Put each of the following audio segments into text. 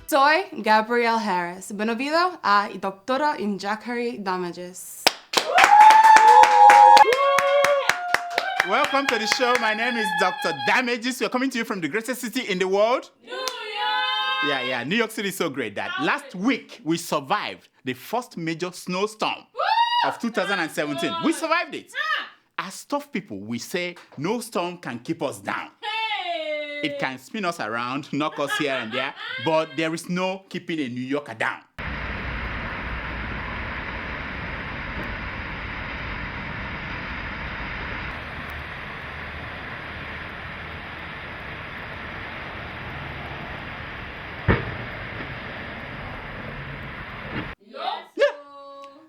Soy Gabrielle Harris. Bienvenido a Doctora in Jackery Damages. Welcome to the show. My name is Dr. Damages. We're coming to you from the greatest city in the world. New York! Yeah. New York City is so great that last week we survived the first major snowstorm of 2017. We survived it. As tough people, we say no storm can keep us down. It can spin us around, knock us here and there, but there is no keeping a New Yorker down.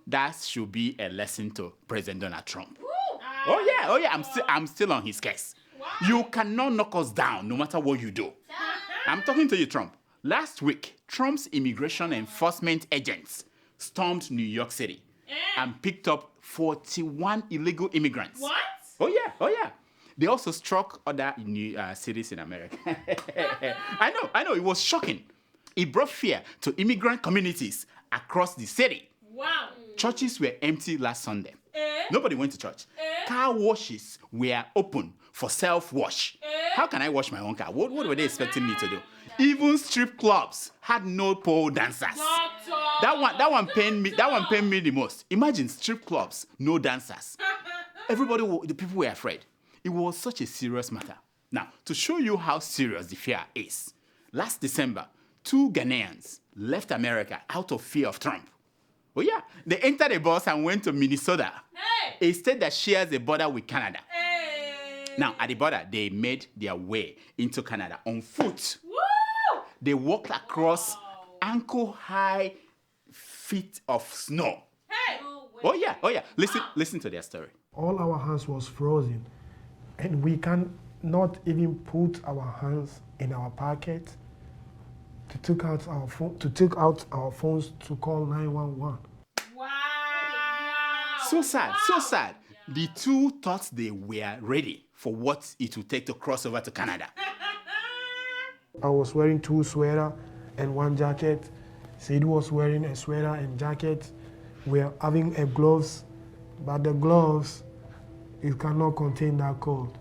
That should be a lesson to President Donald Trump. Oh yeah, I'm still on his case. Wow. You cannot knock us down no matter what you do. I'm talking to you, Trump. Last week, Trump's immigration enforcement agents stormed New York City and picked up 41 illegal immigrants. What? Oh yeah. They also struck other cities in America. I know, it was shocking. It brought fear to immigrant communities across the city. Wow. Churches were empty last Sunday. Nobody went to church. Car washes were open for self-wash. How can I wash my own car? What were they expecting me to do? Even strip clubs had no pole dancers. That one pained me. That one pained me the most. Imagine strip clubs, no dancers. The people were afraid. It was such a serious matter. Now, to show you how serious the fear is, last December, 2 Ghanaians left America out of fear of Trump. Oh yeah, they entered a bus and went to Minnesota, a state that shares a border with Canada. Now, at the border, they made their way into Canada on foot. Woo! They walked across ankle-high feet of snow. Oh yeah. Listen to their story. All our hands was frozen, and we can not even put our hands in our pocket to take out our phones to call 911. Wow! So sad. The two thought they were ready for what it would take to cross over to Canada. I was wearing 2 sweaters and 1 jacket. Sid was wearing a sweater and jacket. We're having a gloves, but the gloves, it cannot contain that cold.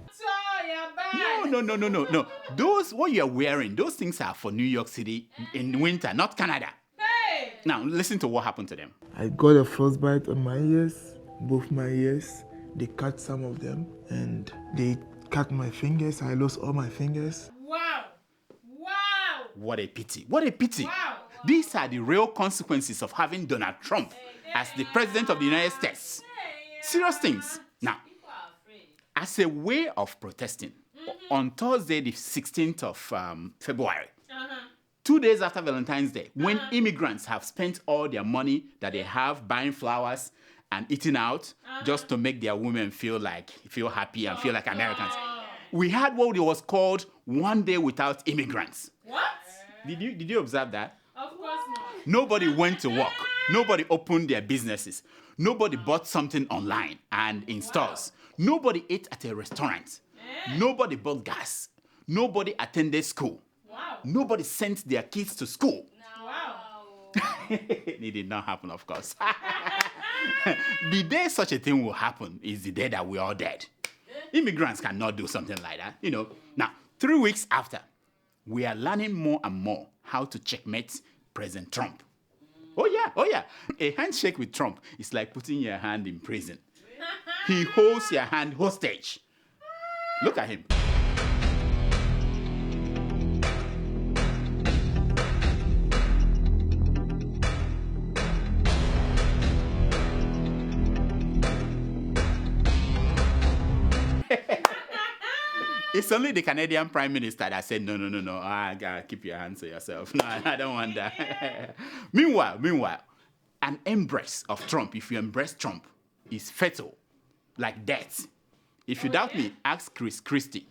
No. Those, what you're wearing, those things are for New York City in winter, not Canada. Hey! Now, listen to what happened to them. I got a frostbite on my ears, both my ears. They cut some of them, and they cut my fingers. I lost all my fingers. Wow! What a pity. Wow. These are the real consequences of having Donald Trump as the president of the United States. Serious things. Now, as a way of protesting, on Thursday, the 16th of February, 2 days after Valentine's Day, when immigrants have spent all their money that they have buying flowers and eating out just to make their women feel happy and feel like Americans, we had what was called 1 day without immigrants. What? Did you observe that? Of course not. Nobody went to work. Nobody opened their businesses. Nobody bought something online and in stores. Nobody ate at a restaurant. Nobody bought gas. Nobody attended school. Wow. Nobody sent their kids to school. Wow. It did not happen, of course. The day such a thing will happen is the day that we're all dead. Immigrants cannot do something like that, Now, 3 weeks after, we are learning more and more how to checkmate President Trump. Oh yeah. A handshake with Trump is like putting your hand in prison. He holds your hand hostage. Look at him. It's only the Canadian Prime Minister that said, no, keep your hands to yourself. No, I don't want that. Meanwhile, an embrace of Trump, if you embrace Trump, is fatal, like death. If you doubt me, ask Chris Christie,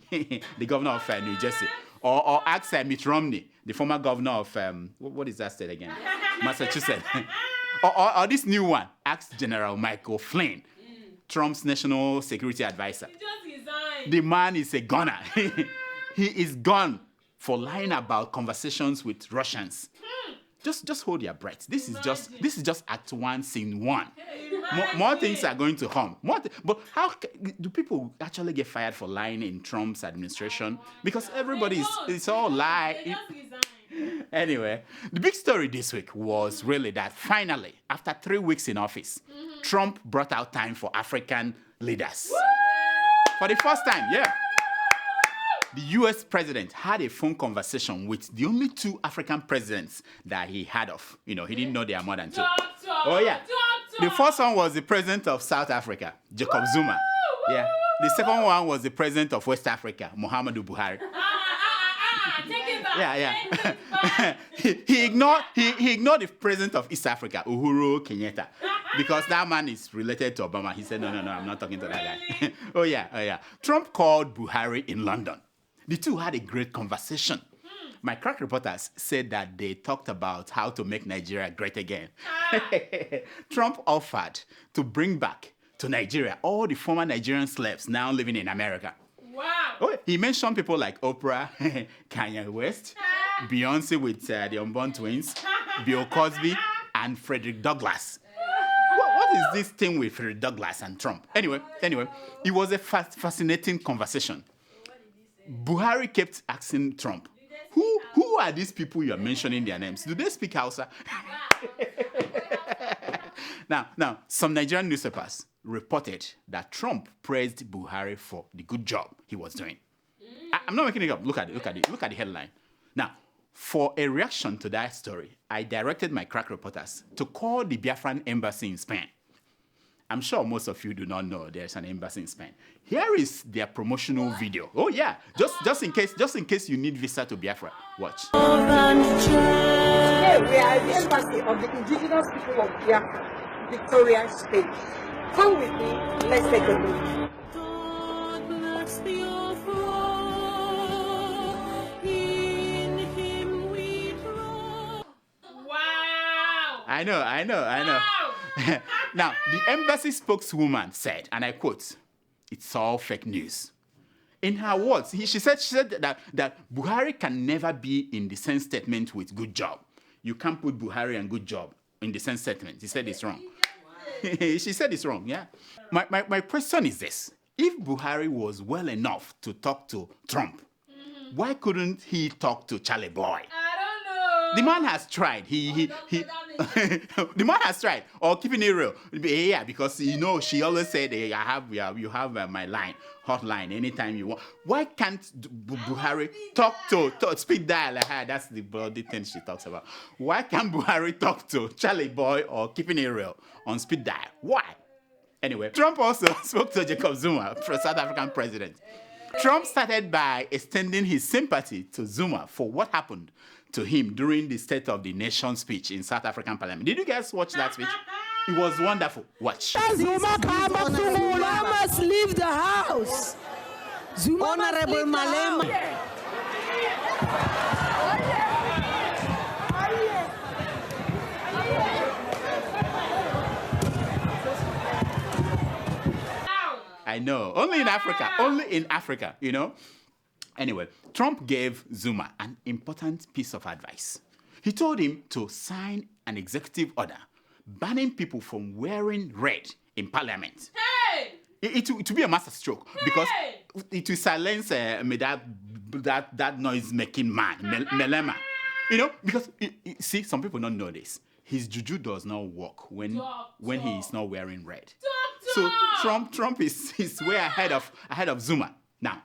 the governor of New Jersey, or ask Mitt Romney, the former governor of, what is that state again? Massachusetts. or this new one, ask General Michael Flynn, Trump's national security advisor. He just resigned. The man is a gunner. He is gone for lying about conversations with Russians. Just hold your breath. This is just Act 1, Scene 1. More things are going to come. But how do people actually get fired for lying in Trump's administration? Because everybody is all lie. Anyway, the big story this week was really that finally, after 3 weeks in office, Trump brought out time for African leaders. For the first time, yeah. The US president had a phone conversation with the only 2 African presidents that he had of. You know, he didn't know there are more than 2. Oh, yeah. The first one was the president of South Africa, Jacob Zuma. Yeah. The second one was the president of West Africa, Muhammadu Buhari. Yeah. he ignored the president of East Africa, Uhuru Kenyatta, because that man is related to Obama. He said, no, I'm not talking to that guy. Oh, yeah. Trump called Buhari in London. The 2 had a great conversation. My crack reporters said that they talked about how to make Nigeria great again. Trump offered to bring back to Nigeria all the former Nigerian slaves now living in America. Wow. Oh, he mentioned people like Oprah, Kanye West, Beyonce with the unborn twins, Bill Cosby, and Frederick Douglass. What is this thing with Frederick Douglass and Trump? Anyway, it was a fascinating conversation. Buhari kept asking Trump, who are these people you are mentioning their names? Do they speak Hausa? Now, some Nigerian newspapers reported that Trump praised Buhari for the good job he was doing. I'm not making it up. Look at the headline. Now, for a reaction to that story, I directed my crack reporters to call the Biafran embassy in Spain. I'm sure most of you do not know there's an embassy in Spain. Here is their promotional video. Oh yeah, just in case you need visa to Biafra. Watch. Today we are at the embassy of the indigenous people of Biafra, Victoria, Spain. Come with me, let's take a look. Wow. I know. Wow. Now, the embassy spokeswoman said, and I quote, "It's all fake news." In her words, she said that Buhari can never be in the same statement with good job. You can't put Buhari and good job in the same statement. He said it's wrong. She said it's wrong, yeah. My question is this. If Buhari was well enough to talk to Trump, why couldn't he talk to Charlie Boy? I don't know. The man has tried. The man has tried. Or keeping it real. Yeah, because she always said, hey, you have my line, hotline, anytime you want. Why can't Buhari talk to speed dial? That's the bloody thing she talks about. Why can't Buhari talk to Charlie Boy or keeping it real on speed dial? Why? Anyway, Trump also spoke to Jacob Zuma, South African president. Trump started by extending his sympathy to Zuma for what happened to him during the State of the Nation speech in South African Parliament. Did you guys watch that speech? It was wonderful. Watch. Zuma must leave the house. Honorable Malema. I know. Only in Africa, Anyway, Trump gave Zuma an important piece of advice. He told him to sign an executive order banning people from wearing red in parliament. Hey! It will be a masterstroke because it will silence that noise-making man, Malema. Because, see, some people don't know this. His juju does not work when he is not wearing red. So Trump is way ahead of Zuma. Now,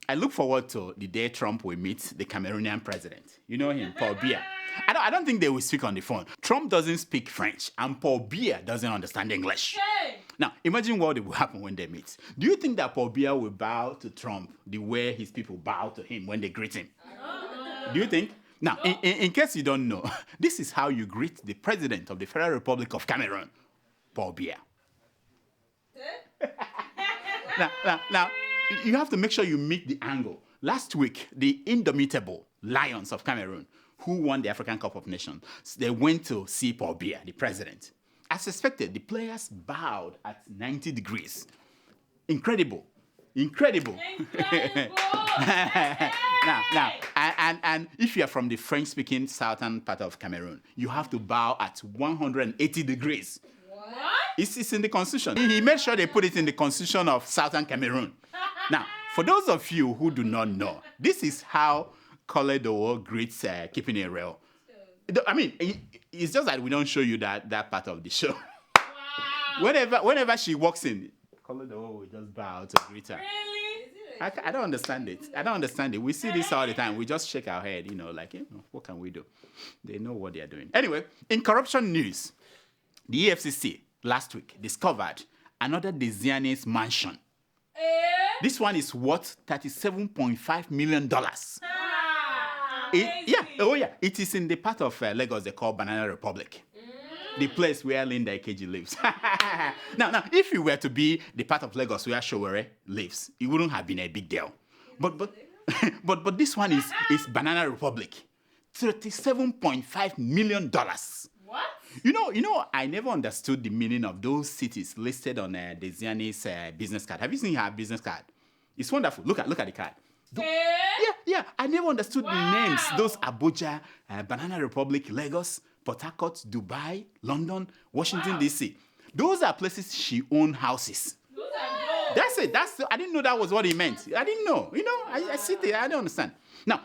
I look forward to the day Trump will meet the Cameroonian president. You know him, Paul Biya. I don't think they will speak on the phone. Trump doesn't speak French, and Paul Biya doesn't understand English. Hey! Now, imagine what will happen when they meet. Do you think that Paul Biya will bow to Trump the way his people bow to him when they greet him? Do you think? Now, in case you don't know, this is how you greet the president of the Federal Republic of Cameroon, Paul Biya. Now, you have to make sure you meet the angle. Last week, the indomitable Lions of Cameroon, who won the African Cup of Nations, they went to see Paul Biya, the president. As expected, the players bowed at 90 degrees. Incredible. Now, And if you are from the French-speaking southern part of Cameroon, you have to bow at 180 degrees. What? It's in the constitution. He made sure they put it in the constitution of southern Cameroon. Now, for those of you who do not know, this is how Koledowo greets keeping it real. I mean, it's just that we don't show you that part of the show. Wow. Whenever she walks in, Koledowo will just bow to greet her. Really? I don't understand it. I don't understand it. We see this all the time. We just shake our head, what can we do? They know what they are doing. Anyway, in corruption news, the EFCC last week discovered another Desiane's mansion. This one is worth $37.5 million. It is in the part of Lagos they call Banana Republic. The place where Linda Ikeji lives. Now, if you were to be the part of Lagos where Showere lives, it wouldn't have been a big deal. But this one is Banana Republic. $37.5 million. What? You know, I never understood the meaning of those cities listed on Desiane's business card. Have you seen her business card? It's wonderful. Look at the card. Yeah. I never understood the names. Those Abuja, Banana Republic, Lagos, Port Harcourt, Dubai, London, Washington, D.C. Those are places she owned houses. Those are gold. That's it. I didn't know that was what he meant. I didn't know. I sit there. I don't understand. Now,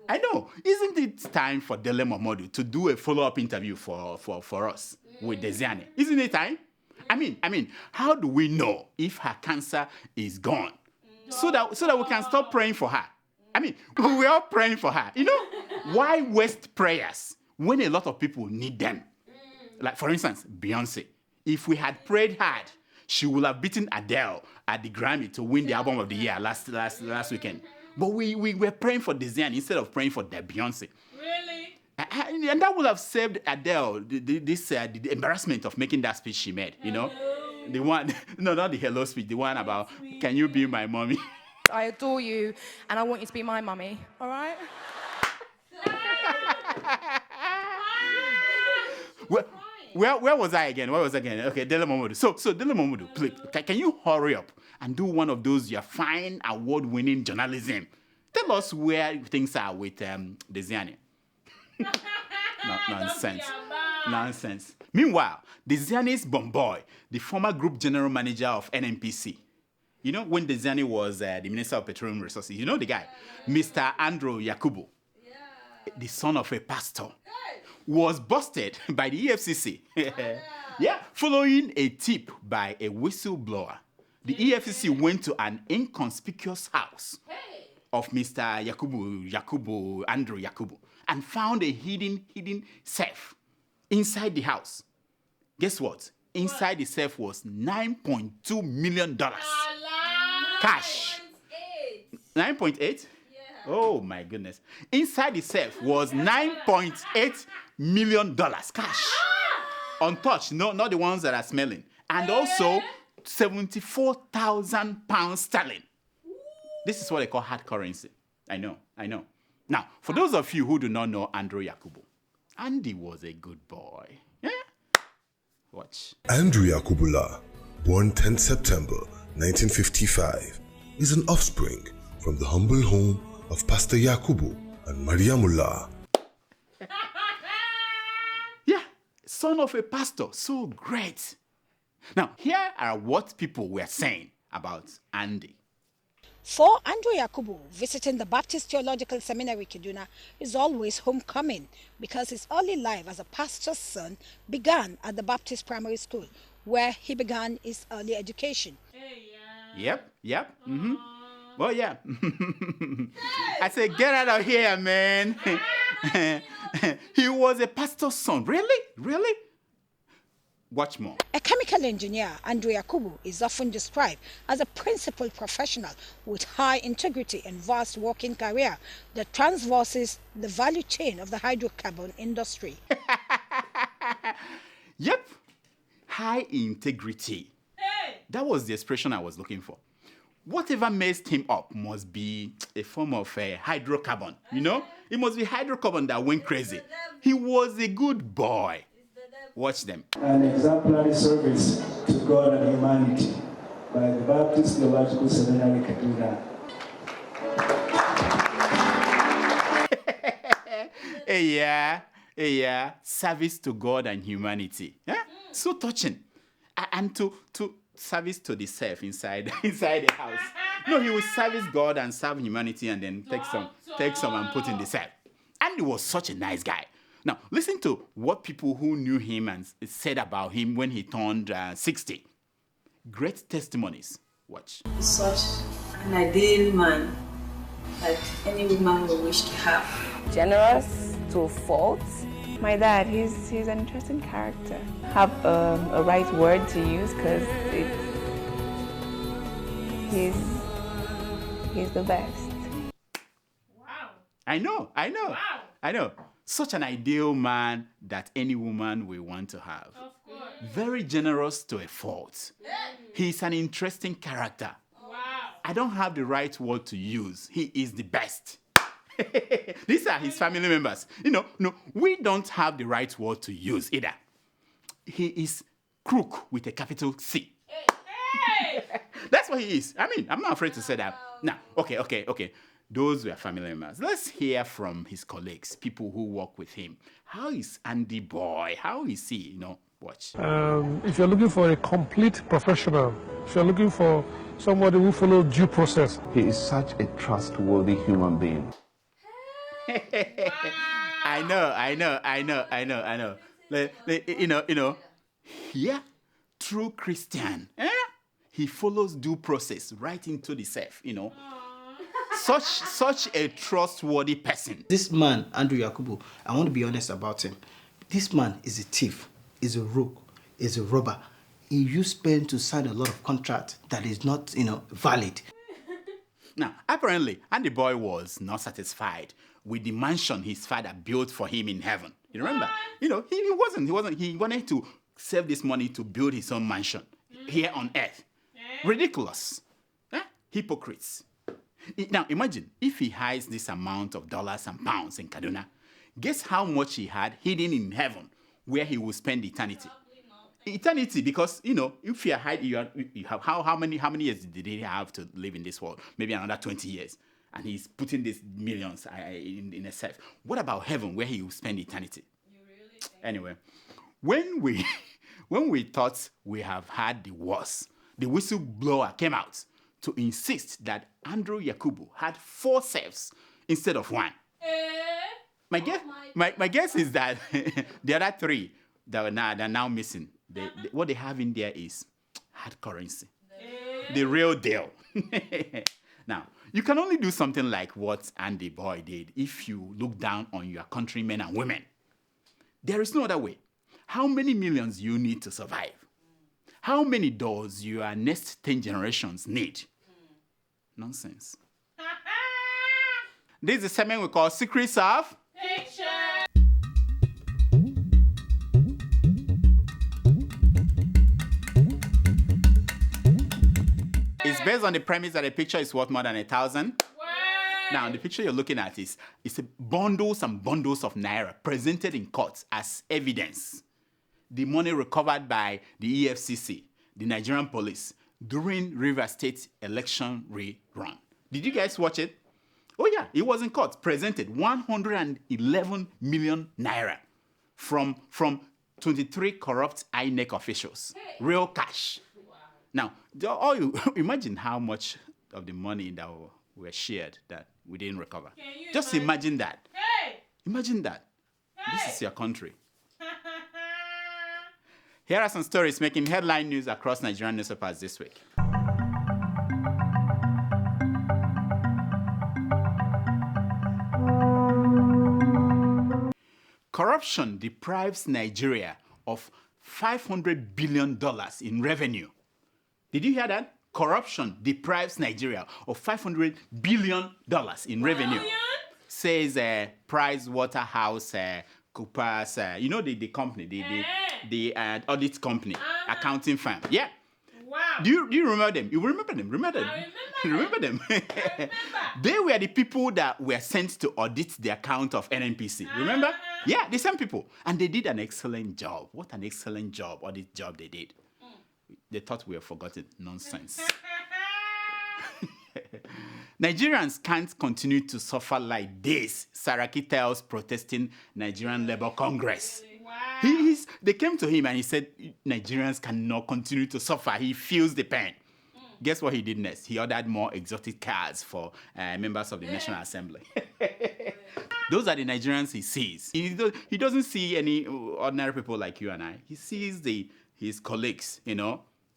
I know. Isn't it time for Dele Momodu to do a follow-up interview for us with Desiane? Isn't it time? I mean, how do we know if her cancer is gone? So that we can stop praying for her. I mean, we're all praying for her. Why waste prayers when a lot of people need them? Like, for instance, Beyonce. If we had prayed hard, she would have beaten Adele at the Grammy to win the album of the year last weekend. But we were praying for Desiane instead of praying for the Beyonce. Really? And that would have saved Adele the embarrassment of making that speech she made, The one, no, not the hello speech, the one about, can you be my mommy? I adore you, and I want you to be my mummy, all right? Where was I again? Okay, Dele Momodu. So Dele Momodu, please, can you hurry up and do one of those your fine award-winning journalism? Tell us where things are with Desiane. Nonsense. Meanwhile, Desiane's bomboy, the former group general manager of NNPC, when Desiane was the Minister of Petroleum Resources, the guy, Mr. Andrew Yakubu, the son of a pastor, was busted by the EFCC. Following a tip by a whistleblower. The EFCC went to an inconspicuous house of Mr. Andrew Yakubu, and found a hidden safe inside the house. Guess what? Inside the safe was $9.2 million. Cash. 9.8? Yeah. Oh my goodness. Inside the safe was $9.8 million cash. Untouched, not the ones that are smelling. And also 74,000 pounds sterling. This is what they call hard currency. I know. Now, for those of you who do not know Andrew Yakubu, Andy was a good boy. Yeah? Watch. Andrew Yakubula, born 10 September 1955, is an offspring from the humble home of Pastor Yakubu and Mariamullah. Yeah, son of a pastor, so great. Now, here are what people were saying about Andy. For Andrew Yakubu, visiting the Baptist Theological Seminary Kaduna is always homecoming because his early life as a pastor's son began at the Baptist Primary School, where he began his early education. Yep. Mm-hmm. Well, yeah. I said, get out of here, man. He was a pastor's son. Really? Watch more. A chemical engineer, Andrew Yakubu, is often described as a principled professional with high integrity and vast working career that traverses the value chain of the hydrocarbon industry. Yep. High integrity. That was the expression I was looking for. Whatever messed him up must be a form of hydrocarbon, It must be hydrocarbon that went crazy. He was a good boy. Watch them. An exemplary service to God and humanity by the Baptist Theological Seminary Kaduna. Service to God and humanity. Yeah? So touching. And to service to the self inside the house. No, he will service God and serve humanity and then take some and put in the self. And he was such a nice guy. Now, listen to what people who knew him and said about him when he turned 60. Great testimonies. Watch. He's such an ideal man that any woman will wish to have. Generous to a fault. My dad, he's an interesting character. Have a right word to use because he's the best. Wow. I know. Wow. I know. Such an ideal man that any woman will want to have. Of course. Very generous to a fault. He's an interesting character. Wow. I don't have the right word to use. He is the best. These are his family members. No, we don't have the right word to use either. He is crook with a capital C. Hey! That's what he is. I mean, I'm not afraid to say that. Now, okay. Those were family members. Let's hear from his colleagues, people who work with him. How is Andy Boy? How is he? Watch. If you're looking for a complete professional, if you're looking for somebody who follows due process, he is such a trustworthy human being. I know. Yeah, true Christian. He follows due process right into the self, Such a trustworthy person. This man, Andrew Yakubu, I want to be honest about him. This man is a thief, is a rogue, is a robber. He used pen to sign a lot of contracts that is not, valid. Now, apparently, Andy Boy was not satisfied with the mansion his father built for him in heaven. You remember? He wasn't. He wanted to save this money to build his own mansion here on earth. Ridiculous. Hypocrites. Now, imagine if he hides this amount of dollars and pounds in Kaduna. Guess how much he had hidden in heaven where he will spend eternity. Eternity, because, if you hide, you have how many years did he have to live in this world? Maybe another 20 years. And he's putting these millions in a safe. What about heaven, where he will spend eternity? Anyway, when we thought we have had the worst, the whistleblower came out to insist that Andrew Yakubu had 4 safes instead of 1. My guess is that the other 3 that are now missing, what they have in there is hard currency. The real deal. Now, you can only do something like what Andy Boy did if you look down on your countrymen and women. There is no other way. How many millions you need to survive? How many doors your next 10 generations need? Nonsense. This is a segment we call Secrets of Picture. It's based on the premise that a picture is worth more than 1,000. Now, the picture you're looking at is bundles and bundles of naira presented in court as evidence. The money recovered by the EFCC, the Nigerian police, during Rivers State election rerun. Did you guys watch it? Oh yeah, it was in court, presented 111 million naira from 23 corrupt INEC officials. Real cash. Wow. Now, imagine how much of the money that were shared that we didn't recover. Just imagine that. Hey! Imagine that. Hey! This is your country. Here are some stories making headline news across Nigerian newspapers this week. Corruption deprives Nigeria of $500 billion in revenue. Did you hear that? Corruption deprives Nigeria of $500 billion in revenue. Says Price Waterhouse Coopers, the company, the audit company, accounting firm. Yeah. Wow. Do you remember them? You remember them? Remember them? They were the people that were sent to audit the account of NNPC. Remember? Yeah, the same people. And they did an excellent job. What an excellent job, audit job they did. They thought we were forgotten. Nonsense. Nigerians can't continue to suffer like this, Saraki tells protesting Nigerian Labour Congress. Wow. They came to him and he said, Nigerians cannot continue to suffer. He feels the pain. Guess what he did next? He ordered more exotic cars for members of the National Assembly. Those are the Nigerians he sees. He doesn't see any ordinary people like you and I. He sees his colleagues,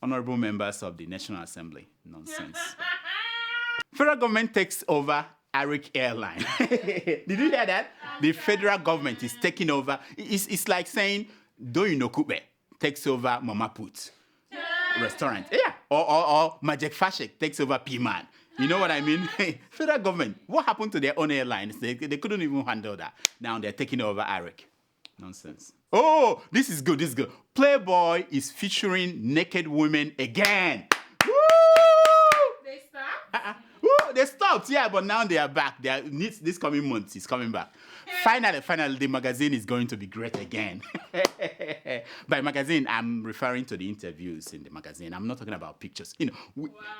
honorable members of the National Assembly. Nonsense. Federal government takes over Arik Airline. Did you hear that? The federal government is taking over. It's like saying Doyinokube takes over Mama Put restaurant. Yeah. Or Majek Fashek takes over P-Man. You know what I mean? Federal government, what happened to their own airlines? They couldn't even handle that. Now they're taking over Arik. Nonsense. Oh, this is good. Playboy is featuring naked women again. Woo! They stopped? They stopped, yeah, but now they are back. This coming month, it's coming back. Finally, the magazine is going to be great again. By magazine, I'm referring to the interviews in the magazine. I'm not talking about pictures. The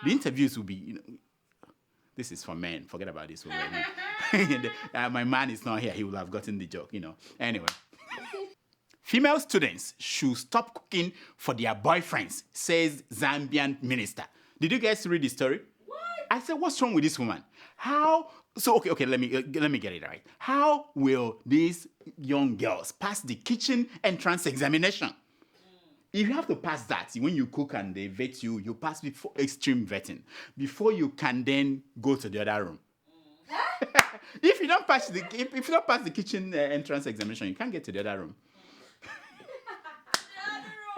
interviews will be, this is for men. Forget about this woman. My man is not here. He will have gotten the joke, Anyway. Female students should stop cooking for their boyfriends, says Zambian minister. Did you guys read the story? What? I said, what's wrong with this woman? Okay, let me get it right. How will these young girls pass the kitchen entrance examination? If you have to pass that, when you cook and they vet you, you pass before extreme vetting before you can then go to the other room. If you don't pass the kitchen entrance examination, you can't get to the other room.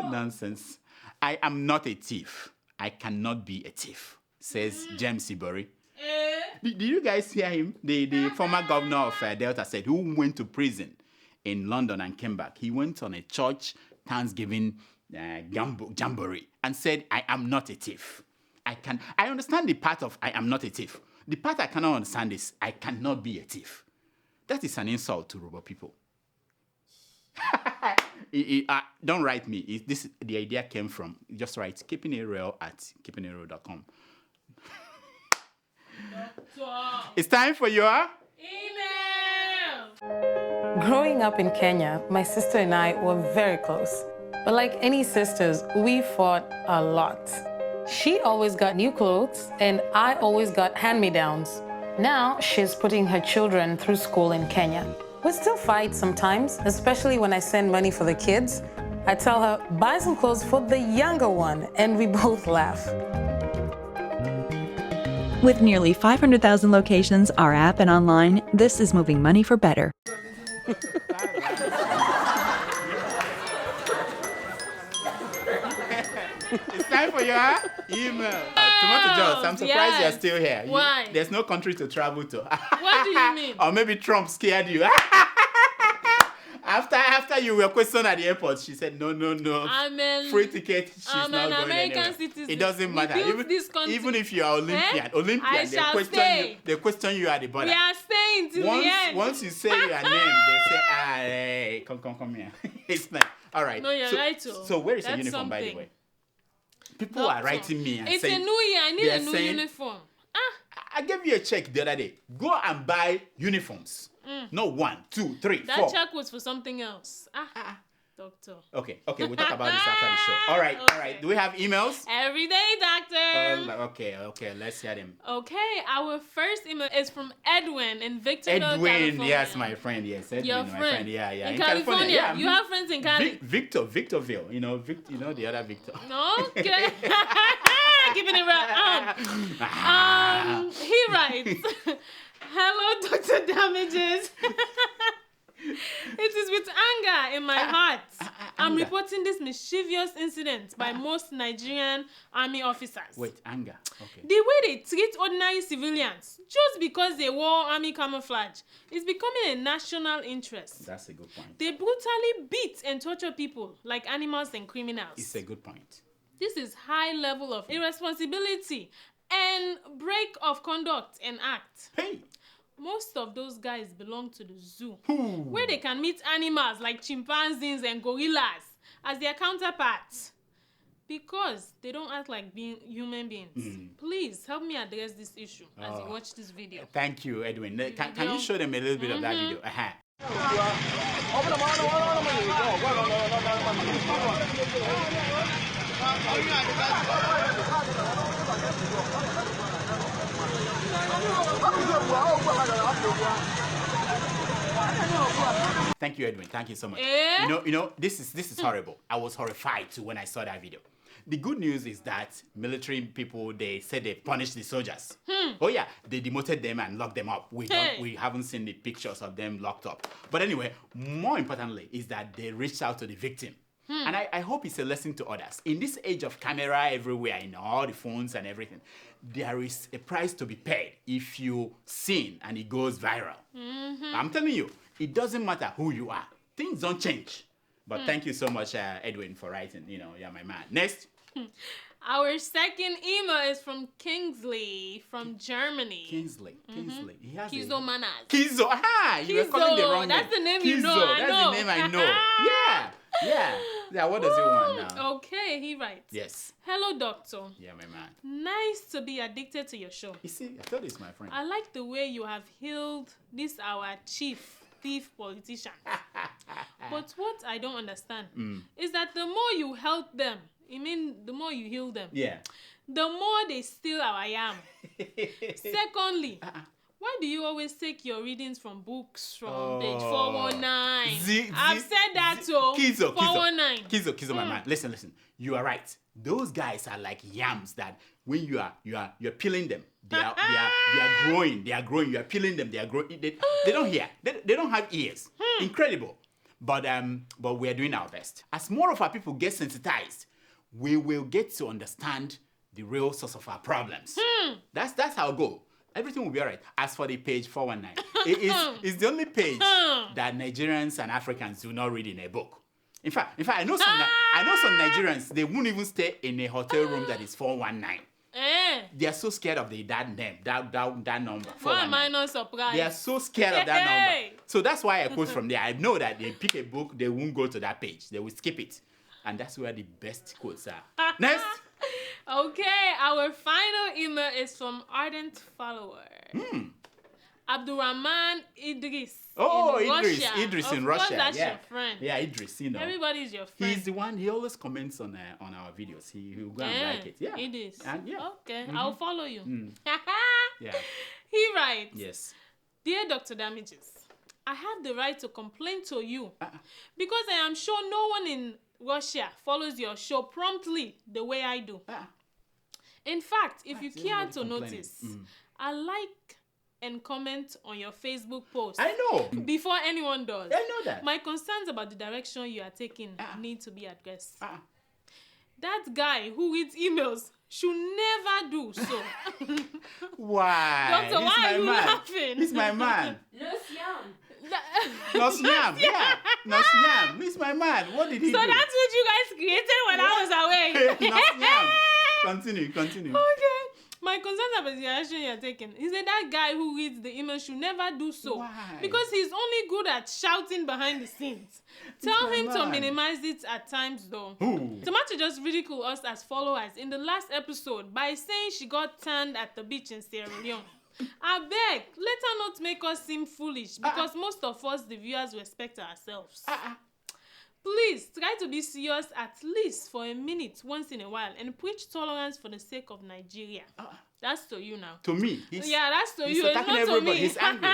Nonsense. I am not a thief. I cannot be a thief, says James Ibori. Did you guys hear him? The former governor of Delta said, who went to prison in London and came back. He went on a church Thanksgiving jamboree and said, I am not a thief. I understand the part of I am not a thief. The part I cannot understand is I cannot be a thief. That is an insult to Yoruba people. Don't write me. The idea came from, just write keeping it real at keepingitreal.com. It's time for your email. Growing up in Kenya, my sister and I were very close. But like any sisters, we fought a lot. She always got new clothes, and I always got hand-me-downs. Now she's putting her children through school in Kenya. We still fight sometimes, especially when I send money for the kids. I tell her, buy some clothes for the younger one, and we both laugh. With nearly 500,000 locations, our app and online, this is moving money for better. It's time for your email. Tomato Jones, I'm surprised you're still here. Why? There's no country to travel to. What do you mean? Or maybe Trump scared you. After you were questioned at the airport, she said, no. Free ticket, she's not going American anywhere. Citizen. It doesn't matter. Even if you are Olympian, they question you at the border. We are staying till the end. Once you say your name, they say, hey, come here. It's like, all right. No, you're right. So where is your uniform, by the way? People are writing me and saying... It's a new year. I need a new uniform. I gave you a check the other day. Go and buy uniforms. Not 1, 2, 3, 4. That check was for something else. Doctor. Okay, we'll talk about this after the show. All right. Do we have emails? Every day, doctor. Okay, let's hear them. Okay, our first email is from Edwin in Victorville, Edwin, California. yes, my friend, yes. Edwin, your my friend. Yeah. In California. Yeah, you have friends in Cali. Victorville. You know the other Victor. Okay. Giving it right. He writes, hello, Dr. Damages. It is with anger in my heart. I'm reporting this mischievous incident by most Nigerian army officers. Wait, anger. Okay. The way they treat ordinary civilians just because they wore army camouflage is becoming a national interest. That's a good point. They brutally beat and torture people like animals and criminals. It's a good point. This is high level of irresponsibility and break of conduct and act. Hey! Most of those guys belong to the zoo, where they can meet animals like chimpanzees and gorillas as their counterparts. Because they don't act like being human beings. Please help me address this issue as you watch this video. Thank you, Edwin. Can you show them a little bit of that video? Thank you, Edwin. Thank you so much. You know, this is horrible. I was horrified too when I saw that video. The good news is that military people, they said they punished the soldiers. Oh yeah, they demoted them and locked them up. We haven't seen the pictures of them locked up. But anyway, more importantly is that they reached out to the victim. And I hope it's a lesson to others. In this age of camera everywhere, in all the phones and everything, there is a price to be paid if you sin and it goes viral. I'm telling you, it doesn't matter who you are. Things don't change. But thank you so much, Edwin, for writing. You know, you're my man. Next. Our second email is from Kingsley from Germany. Kingsley. He has Kizo Manas. Kizo. Aha! You were calling the wrong name. That's the name Kizo. you know. That's the name I know. Yeah, what does he want now? Okay, he writes. Yes. Hello, doctor. Yeah, my man. Nice to be addicted to your show. You see, I thought it's my friend. I like the way you have healed this our chief thief politician. But what I don't understand is that the more you help them, the more you heal them, the more they steal our yam. Secondly, why do you always take your readings from books from page 419? I've said that too. Kizo, 419. Kizo, my man. Listen. You are right. Those guys are like yams that when you're peeling them, they are growing. They are growing. You are peeling them. They are growing. They don't hear. They don't have ears. Incredible. But we are doing our best. As more of our people get sensitized, we will get to understand the real source of our problems. That's our goal. Everything will be all right. As for the page 419, it's the only page that Nigerians and Africans do not read in a book. In fact, I know some Nigerians, they won't even stay in a hotel room that is 419. They are so scared of that name, that number. Why am I not surprised? They are so scared of that number. So that's why I quote from there. I know that they pick a book, they won't go to that page. They will skip it. And that's where the best quotes are. Next. Okay, our final email is from ardent follower. Abdurrahman Idris. Oh, in Idris in of Russia. Course, that's your friend. Yeah, Idris, you know. Everybody's your friend. He's the one, he always comments on our videos. He will go and like it. Yeah. It is. And Okay, I'll follow you. Yeah. He writes. Yes. Dear Dr. Damages, I have the right to complain to you because I am sure no one in Russia follows your show promptly the way I do. In fact, if you care to notice, I like and comment on your Facebook post. I know. Before anyone does. I know that. My concerns about the direction you are taking need to be addressed. That guy who reads emails should never do so. Why? Doctor, why are you laughing? He's my man. Nos Yam, yeah. Nos Yam. He's my man. What did he do? So that's what you guys created when I was away. Nos Yam. Continue. Okay. My concerns about the direction you're taking is that guy who reads the email should never do so. Why? Because he's only good at shouting behind the scenes. Tell him to minimize it at times though. Tomato just ridiculed us as followers in the last episode by saying she got tanned at the beach in Sierra Leone. I beg, let her not make us seem foolish because most of us, the viewers, respect ourselves. Please try to be serious at least for a minute once in a while and preach tolerance for the sake of Nigeria. That's to you now. To me? That's to you. It's not to me. He's angry.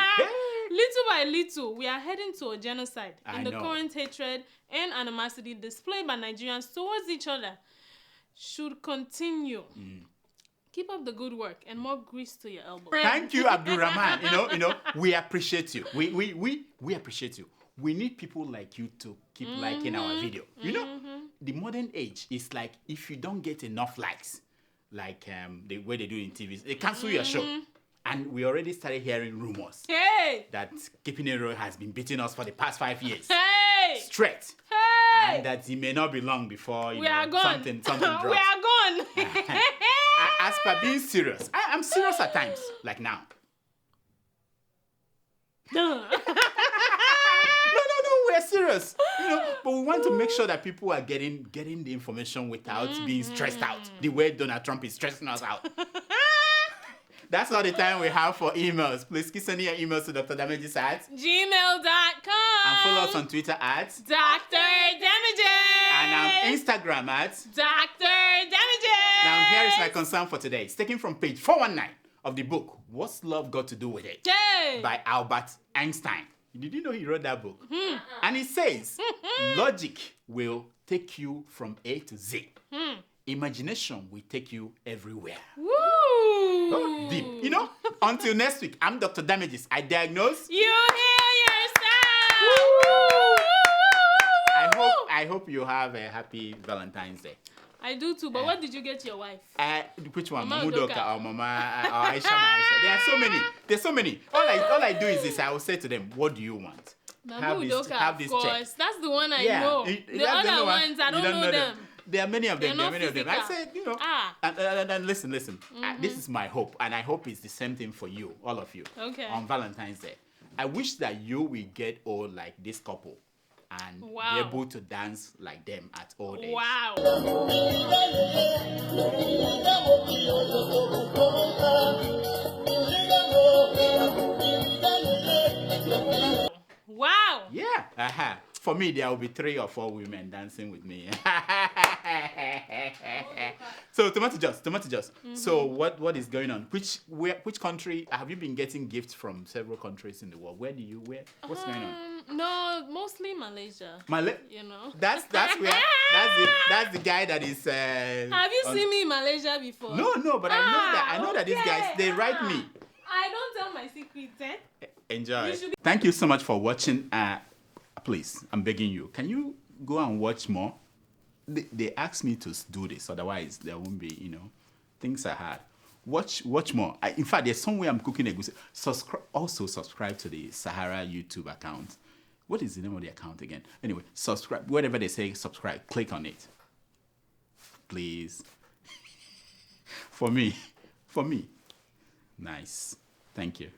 Little by little, we are heading to a genocide in the current hatred and animosity displayed by Nigerians towards each other should continue. Keep up the good work and more grease to your elbow. Thank you, Abdurrahman. You know, we appreciate you. We appreciate you. We need people like you to keep liking our video. You know, the modern age is like if you don't get enough likes, like the way they do in TV, they cancel your show. And we already started hearing rumors that Keeping It Real has been beating us for the past 5 years. Straight. And that it may not be long before something drops. We are gone. As per being serious, I'm serious at times, like now. No, we're serious. But we want to make sure that people are getting the information without being stressed out. The way Donald Trump is stressing us out. That's all the time we have for emails. Please keep sending your emails to Dr. Damages at gmail.com. And follow us on Twitter at Dr. Damages. And on Instagram at Dr. Damages. Now here is my concern for today. It's taken from page 419 of the book, What's Love Got to Do With It? Yay. By Albert Einstein. Did you know he wrote that book? And it says, logic will take you from A to Z. Imagination will take you everywhere. Woo! Oh, deep. Until next week, I'm Dr. Damages. I diagnose. You heal yourself. I hope you have a happy Valentine's Day. I do too, but what did you get your wife? Which one? Mama Mudoka or Mama or Aisha? There are so many. There's so many. All I do is this. I will say to them, what do you want? Have this check. That's the one I know. The other ones, I don't know them. There are many of them. I said, and listen. This is my hope, and I hope it's the same thing for you, all of you. Okay. On Valentine's Day, I wish that you will get old like this couple, and be able to dance like them at old age. Wow. Wow. Yeah. For me, there will be 3 or 4 women dancing with me. So tomato juice. So what is going on? Which country have you been getting gifts from? Several countries in the world. What's going on? No, mostly Malaysia. That's the guy that is. Have you seen me in Malaysia before? No, but I know that these guys, they write me. I don't tell my secrets. Enjoy. Thank you so much for watching. Please, I'm begging you. Can you go and watch more? They asked me to do this, otherwise there won't be. Things are hard. Watch more. In fact, there's somewhere I'm cooking a goose. Subscribe to the Sahara YouTube account. What is the name of the account again? Anyway, subscribe. Whatever they say, subscribe. Click on it. Please. For me. Nice. Thank you.